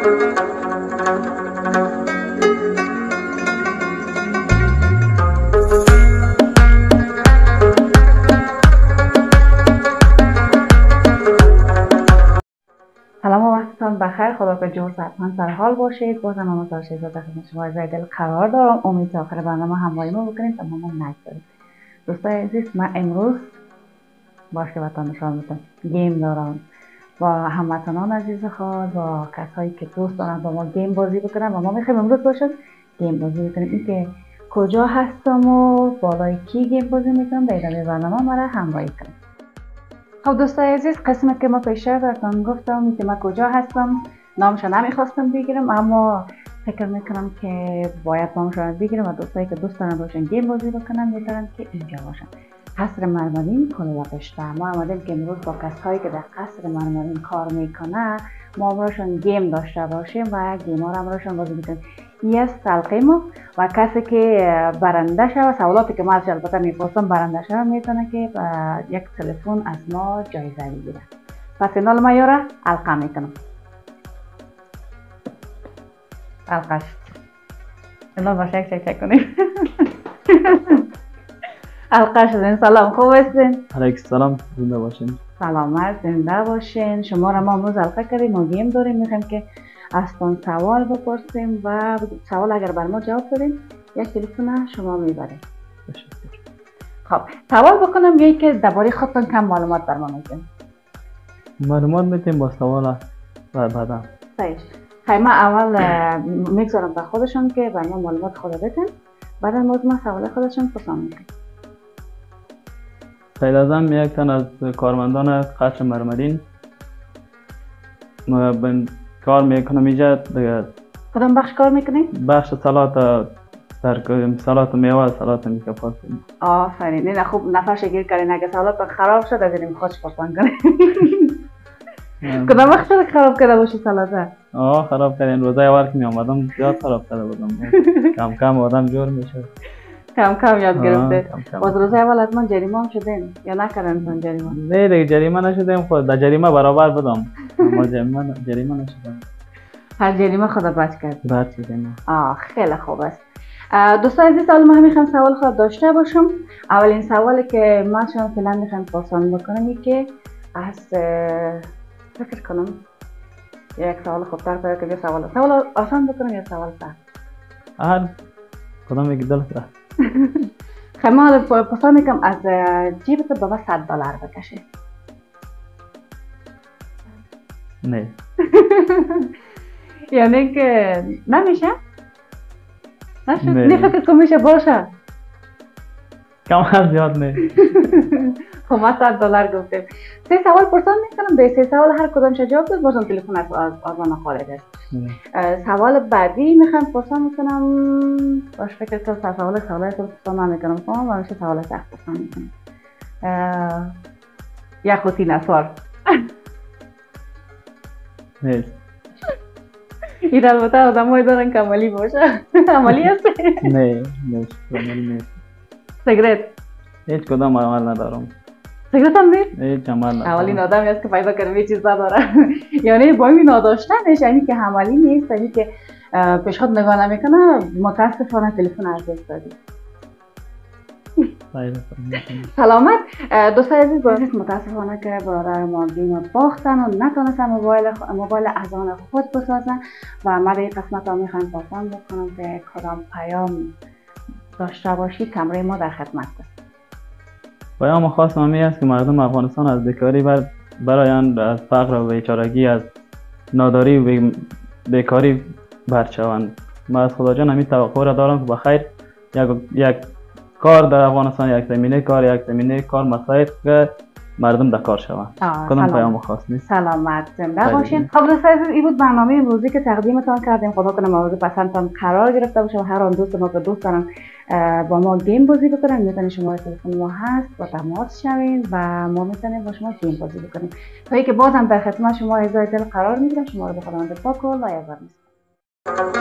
سلام و وقتتان بخیر. خدا که جور صحتمند سر حال باشید. بازم من مصطفی شهزاد در خدمت شما عزیزان دل قرار دارم. امید تا آخر برنامه همراهی ما بکنید تا ما نگذارید. دوستای عزیز، من امروز باشه وطن نشان میدم گیم دارم با هموطنان عزیز خود، با کسایی که دوست دارن با ما گیم بازی بکنن و ما میخوایم امروز باشیم گیم بازی بکنیم. این که کجا هستم و بالای کی گیم بازی میکنم در ادامه برنامه مرا همراهی کنید. خب دوستای عزیز، قسمت که ما پیشه براتون گفتم که من کجا هستم، نامشو نمیخواستم بگیرم اما فکر میکنم که باید نامشو بگیرم و دوستایی که دوست دارن باشن گیم بازی بکنن میتونن که اینجا باشن. قصر مرمرین کلا قشته. ما آمدیم که امروز با کسایی که در قصر مرمرین کار میکنه ما امروزشون گیم داشته باشیم و گیم ها رو امروزشون بازی بکنیم. این از تلقی ما و کسی که برنده شد و سوالاتی که ما از البته میپرسم برنده شد میتونه که یک تلفن از ما جایزه بگیره. پس اینال ما یاره القا میکنم. القا شد. اینال با شک کنیم. القا شدین. سلام، خوب هستین؟ علیکم سلام، زنده باشین. سلامت، زنده باشین. شما را ما امروز القا کردیم، ما گیم داریم، میخوایم که اصلا سوال بپرسیم و سوال اگر بر ما جواب بدین یک تلفن شما میبریم. خب سوال بکنم یا که درباره خودتون کم معلومات بر ما میگین؟ معلومات میتیم با سوال بعدا. صحیح. خیلی من اول میگذارم به خودشون که بر ما معلومات خود بدن، بعد از ما سوال خودشون پرسان میکنیم. سید اعظم یک تن از کارمندان قصر مرمرین کار میکنم اینجا. کدام بخش کار میکنی؟ بخش سالات میوه، سالات میکفات. آفرین، نه خوب نفرش گیر کردین. اگه سالات خراب شد از این خودش پرسان کنی. کدام بخش رو خراب کرده باشی سالات؟ خراب کردین. روزای اول که می آمدم زیاد خراب کرده بودم. کم کم آدم جور میشه. کم یاد گرفته. باز روزای اول از من جریمه هم شدین یا نکردن جریمه؟ نه دیگه جریمه نشدیم. خود در جریمه برابر بدم. اما جریمه نشدم. هر جریمه خدا بچ کرد. بچ کردیم. خیلی خوب است. دوستان عزیز، سوال ما میخوام سوال خود داشته باشم. اولین سوالی که من شما فعلا میخوام پرسان بکنم اینه که از فکر کنم یک سوال خوبتر پیدا کنم. سوال آسان بکنم یا سوال سخت؟ هر کدام یک دلت را. خیلی ما پرسان میکنم از جیبت بابا $100 بکشه. نه. یعنی که نمیشه؟ نه فکر کنم میشه باشه. کم هم زیاد نه. خب ما $100 گفتیم. 3 سوال پرسان میکنم. به 3 سوال هر کدامش جواب داد بازم تلفن از من خارج است. سوال بعدی میخوام پرسان میکنم. باش فکر کنم سوال پرسان نمیکنم. و میشه سوال سخت پرسان میکنم. یک خوتی نسوار. نیست. این البته آدم هایی دارن که عملی باشه. عملی هست؟ نه نیست. عملی نیست. سیگرت؟ هیچ کدام عمل ندارم. سیگرت هم نیست؟ هیچ عمل ندارم. اولین آدمی هست که پیدا کردم یه چیز نداره. یعنی با این نداشتنش یعنی که عملی نیست، یعنی که پیش خود نگاه نمیکنه. متاسفانه تلفن از دست دادی. سلامت. دوستای عزیز متاسفانه که برادر ما گیم باختن و نتونستن موبایل از آن خود بسازن و من این قسمت ها میخوایم پرسان بکنم که کدام پیام داشته باشی کمره ما در خدمت است. پیام خاص همی است که مردم افغانستان از بیکاری برایند از فقر و بیچارگی، از ناداری و بیکاری برشوند. من از خدا جان همین توقع را دارم که بخیر یک کار در افغانستان، یک زمینه کار مساعد که مردم در کار شوند. کدام پیام خاص نیست. سلامت، زنده باشین. خب دوستان عزیز، این بود برنامه امروزی که تقدیمتان کردیم. خدا کنه موضوع پسندتان قرار گرفته باشه و هر آن دوست ما که دوست دارن با ما گیم بازی بکنن میتونن شماره تلفن ما هست با تماس شوین و ما میتونیم با شما گیم بازی بکنیم. تا اینکه بازم در خدمت شما عزیزان دل قرار میگیرم. شما رو به خداوند پاک و لایق می‌سپارم.